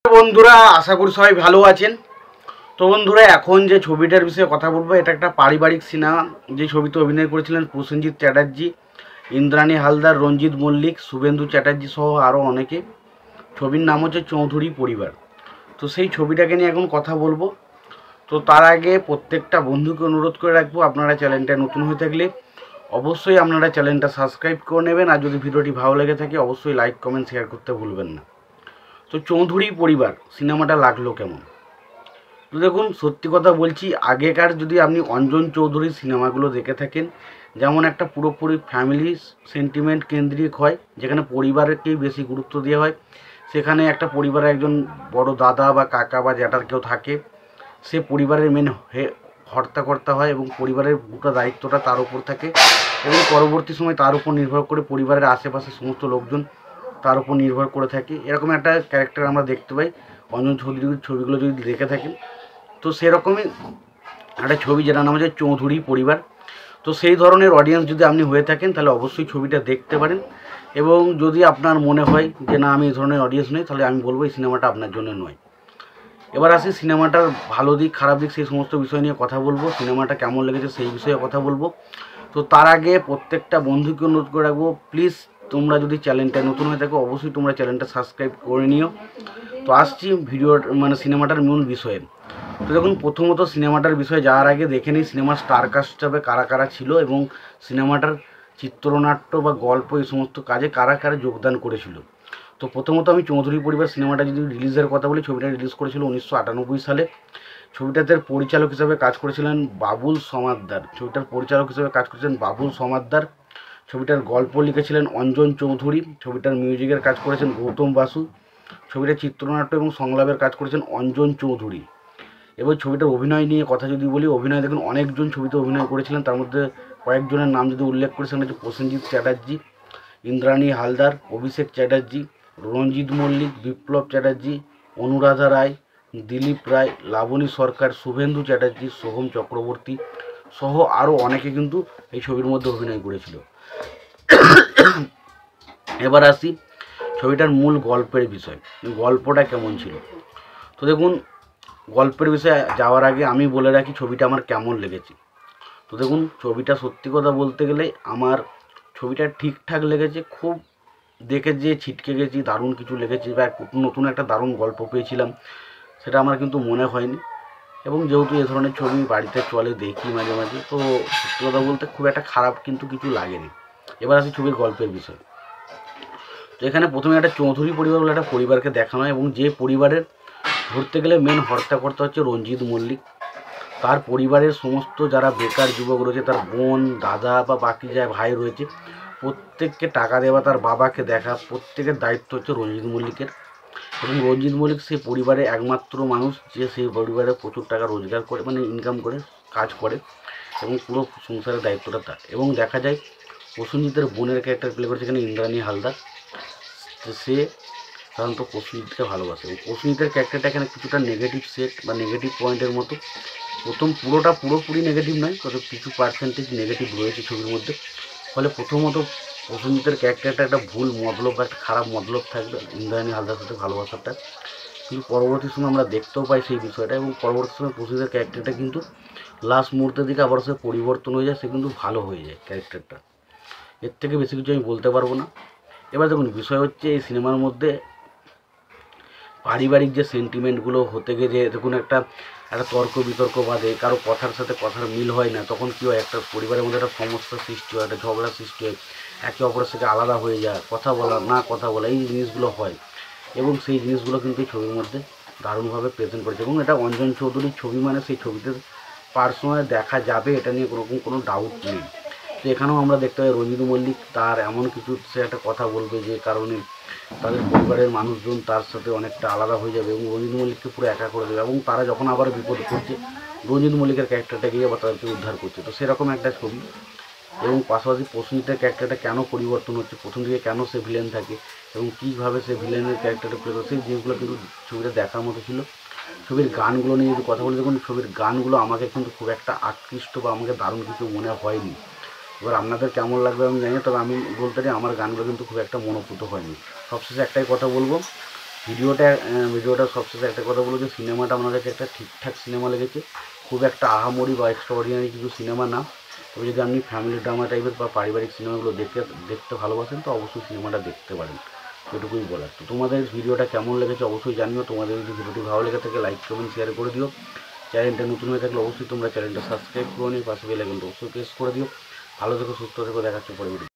বন্ধুরা, আশা করি সবাই ভালো আছেন। তো বন্ধুরা, এখন যে ছবিটার বিষয়ে কথা বলবো, এটা একটা পারিবারিক সিনেমা। যে ছবিতে অভিনয় করেছিলেন প্রসেনজিৎ চ্যাটার্জি, ইন্দ্রাণী হালদার, রঞ্জিত মল্লিক, শুভেন্দু চ্যাটার্জি সহ আরও অনেকে। ছবির নাম হচ্ছে চৌধুরী পরিবার। তো সেই ছবিটাকে নিয়ে এখন কথা বলবো। তো তার আগে প্রত্যেকটা বন্ধুকে অনুরোধ করে রাখবো, আপনারা চ্যানেলটা নতুন হয়ে থাকলে অবশ্যই আপনারা চ্যানেলটা সাবস্ক্রাইব করে নেবেন। আর যদি ভিডিওটি ভালো লেগে থাকে অবশ্যই লাইক কমেন্ট শেয়ার করতে ভুলবেন না। তো চৌধুরী পরিবার সিনেমাটা লাগলো কেমন? তো দেখুন, সত্যি কথা বলছি, আগেকার যদি আপনি অঞ্জন চৌধুরীর সিনেমাগুলো দেখে থাকেন, যেমন একটা পুরোপুরি ফ্যামিলি সেন্টিমেন্ট কেন্দ্রিক হয়, যেখানে পরিবারকেই বেশি গুরুত্ব দেওয়া হয়। সেখানে একটা পরিবারে একজন বড় দাদা বা কাকা বা জ্যাঠার কেউ থাকে, সে পরিবারের মেন হর্তাকর্তা হয় এবং পরিবারের গোটা দায়িত্বটা তার উপর থাকে এবং পরবর্তী সময় তার উপর নির্ভর করে পরিবারের আশেপাশের সমস্ত লোকজন তার উপর নির্ভর করে থাকে। এরকম একটা ক্যারেক্টার আমরা দেখতে পাই অঞ্জন চৌধুরীর ছবিগুলো যদি দেখে থাকেন। তো সেরকমই একটা ছবি যেটার নাম হচ্ছে চৌধুরী পরিবার। তো সেই ধরনের অডিয়েন্স যদি আপনি হয়ে থাকেন তাহলে অবশ্যই ছবিটা দেখতে পারেন। এবং যদি আপনার মনে হয় যে না, আমি এই ধরনের অডিয়েন্স নই, তাহলে আমি বলবো এই সিনেমাটা আপনার জন্য নয়। এবার আসি সিনেমাটার ভালো দিক খারাপ দিক সেই সমস্ত বিষয় নিয়ে কথা বলবো, সিনেমাটা কেমন লেগেছে সেই বিষয়ে কথা বলবো। তো তার আগে প্রত্যেকটা বন্ধুকে অনুরোধ করে রাখবো, প্লিজ তোমরা যদি চ্যানেলটা নতুন হয়ে থাকো অবশ্যই তোমরা চ্যানেলটা সাবস্ক্রাইব করে নিও। তো আসছি ভিডিওর সিনেমাটার মূল বিষয়ে। তো দেখুন, প্রথমত সিনেমাটার বিষয়ে যাওয়ার আগে দেখে নিই সিনেমার স্টার কাস্ট হিসাবে কারা কারা ছিল এবং সিনেমাটার চিত্রনাট্য বা গল্প এই সমস্ত কাজে কারা কারা যোগদান করেছিল। তো প্রথমত আমি চৌধুরী পরিবার সিনেমাটা যদি রিলিজের কথা বলি, ছবিটা রিলিজ করেছিল 1998 সালে। ছবিটাতে পরিচালক হিসেবে কাজ করেছিলেন বাবুল সমাদ্দার। ছবিটার পরিচালক হিসেবে কাজ করেছিলেন বাবুল সমাদ্দার। ছবিটার গল্প লিখেছিলেন অঞ্জন চৌধুরী। ছবিটার মিউজিকের কাজ করেছেন গৌতম বাসু। ছবিটার চিত্রনাট্য এবং সংলাপের কাজ করেছেন অঞ্জন চৌধুরী। এবার ছবিটার অভিনয় নিয়ে কথা যদি বলি, অভিনয় দেখুন অনেকজন ছবিতে অভিনয় করেছিলেন। তার মধ্যে কয়েকজনের নাম যদি উল্লেখ করি, সেখানে হচ্ছে প্রসেনজিৎ চ্যাটার্জি, ইন্দ্রাণী হালদার, অভিষেক চ্যাটার্জি, রঞ্জিত মল্লিক, বিপ্লব চ্যাটার্জি, অনুরাধা রায়, দিলীপ রায়, লাবণী সরকার, শুভেন্দু চ্যাটার্জি, সোহম চক্রবর্তী সহ আরও অনেকে কিন্তু এই ছবির মধ্যে অভিনয় করেছিল। এবার আসি ছবিটার মূল গল্পের বিষয়, গল্পটা কেমন ছিল। তো দেখুন, গল্পের বিষয়ে যাওয়ার আগে আমি বলে রাখি ছবিটা আমার কেমন লেগেছে। তো দেখুন, ছবিটা সত্যি কথা বলতে গেলে আমার ছবিটা ঠিকঠাক লেগেছে। খুব দেখে যে ছিটকে গেছি, দারুণ কিছু লেগেছে বা নতুন একটা দারুণ গল্প পেয়েছিলাম, সেটা আমার কিন্তু মনে হয়নি। এবং যেহেতু এ ধরনের ছবি বাড়িতে চলে, দেখি মাঝে মাঝে, তো সত্যি কথা বলতে খুব একটা খারাপ কিন্তু কিছু লাগেনি। এবার আসি ছবির গল্পের বিষয়। তো এখানে প্রথমে একটা চৌধুরী পরিবার বলে একটা পরিবারকে দেখানো হয় এবং যে পরিবারের ধরতে গেলে মেন হর্তাকর্তা হচ্ছে রঞ্জিত মল্লিক। তার পরিবারের সমস্ত যারা বেকার যুবক রয়েছে, তার বোন, দাদা বা বাকি যা ভাই রয়েছে, প্রত্যেককে টাকা দেওয়া, তার বাবাকে দেখা, প্রত্যেকের দায়িত্ব হচ্ছে রঞ্জিত মল্লিকের। এবং রঞ্জিত মল্লিক সেই পরিবারে একমাত্র মানুষ যে সেই পরিবারে প্রচুর টাকা রোজগার করে, ইনকাম করে, কাজ করে এবং পুরো সংসারের দায়িত্বটা তার। এবং দেখা যায় প্রসেনজিতের বোনের ক্যারেক্টার প্লে করেছে এখানে ইন্দ্রাণী হালদার। সে সাধারণত প্রসেনজিৎকে ভালোবাসে এবং প্রসেনজিতের ক্যারেক্টারটা এখানে কিছুটা নেগেটিভ সেট বা নেগেটিভ পয়েন্টের মতো। পুরোপুরি নেগেটিভ নয়, তবে কিছু পার্সেন্টেজ নেগেটিভ রয়েছে ছবির মধ্যে। ফলে প্রথমত প্রসেনজিতের ক্যারেক্টারটা একটা ভুল মতলব বা একটা খারাপ মতলব থাকবে ইন্দ্রাণী হালদার সাথে ভালোবাসাটা, কিন্তু পরবর্তী সময় আমরা দেখতেও পাই সেই বিষয়টা। এবং পরবর্তী সময় প্রসেনজিতের ক্যারেক্টারটা কিন্তু লাস্ট মুহূর্তের দিকে আবার সে পরিবর্তন হয়ে যায়, সে কিন্তু ভালো হয়ে যায় ক্যারেক্টারটা। এর থেকে বেশি কিছু আমি বলতে পারবো না। এবার দেখুন, বিষয় হচ্ছে এই সিনেমার মধ্যে পারিবারিক যে সেন্টিমেন্টগুলো হতে গিয়ে দেখুন একটা তর্ক বিতর্ক বাদে কারো কথার সাথে কথার মিল হয় না, তখন কী হয়, একটা পরিবারের মধ্যে একটা সমস্যার সৃষ্টি হয়, একটা ঝগড়ার সৃষ্টি হয়, একে অপরের থেকে আলাদা হয়ে যায়, কথা বলা এই জিনিসগুলো হয়। এবং সেই জিনিসগুলো কিন্তু এই ছবির মধ্যে দারুণভাবে প্রেজেন্ট করেছে। এবং এটা অঞ্জন চৌধুরীর ছবি, সেই ছবিতে পার্সোনালি দেখা যাবে, এটা নিয়ে কোনো ডাউট নেই। তো এখানেও আমরা দেখতে পাই রঞ্জিত মল্লিক তার এমন কিছু সে একটা কথা বলবে যে কারণে তাদের পরিবারের মানুষজন তার সাথে অনেকটা আলাদা হয়ে যাবে এবং রঞ্জিত মল্লিককে পুরো একা করে দেবে। এবং তারা যখন আবার বিপদে পড়ছে, রঞ্জিত মল্লিকের ক্যারেক্টারটা গিয়ে আবার তাদেরকে উদ্ধার করছে। তো সেরকম একটা ছবি। এবং পাশাপাশি প্রসেনজিতের ক্যারেক্টারটা কেন পরিবর্তন হচ্ছে, প্রথম দিকে কেন সে ভিলেন থাকে এবং কীভাবে সে ভিলেনের ক্যারেক্টারটা প্লে করে, সেই জিনিসগুলো কিন্তু ছবিটা দেখার মতো ছিল। ছবির গানগুলো নিয়ে যদি কথা বলি, দেখুন ছবির গানগুলো আমাকে কিন্তু খুব একটা আকৃষ্ট বা আমাকে দারুণ কিছু মনে হয়নি। এবার আপনাদের কেমন লাগবে আমি জানি না, তবে আমি বলতে চাই আমার গানগুলো কিন্তু খুব একটা মনোপুত হয়নি। সবশেষে একটাই কথা বলবো, ভিডিওটা সবশেষে একটা কথা বলবো যে সিনেমাটা আমার কাছে একটা ঠিকঠাক সিনেমা লেগেছে, খুব একটা আহামরি বা এক্সট্রাঅর্ডিনারি কিছু সিনেমা না। তবে যদি আপনি ফ্যামিলি ড্রামা টাইপের বা পারিবারিক সিনেমাগুলো দেখতে ভালোবাসেন তো অবশ্যই সিনেমাটা দেখতে পারেন, এটুকুই বলার। তো তোমাদের ভিডিওটা কেমন লেগেছে অবশ্যই জানিও। তোমাদের যদি ভিডিওটি ভালো লেগে থাকে লাইক কমেন্ট শেয়ার করে দিও। চ্যানেলটা নতুন হয়ে থাকলে অবশ্যই তোমরা চ্যানেলটা সাবস্ক্রাইব করে নিও, পাশে বেল আইকনটা অবশ্যই প্রেস করে দিও। ভালো থেকো, সুস্থ থেকো, দেখাচ্ছ পরে ভিডিও।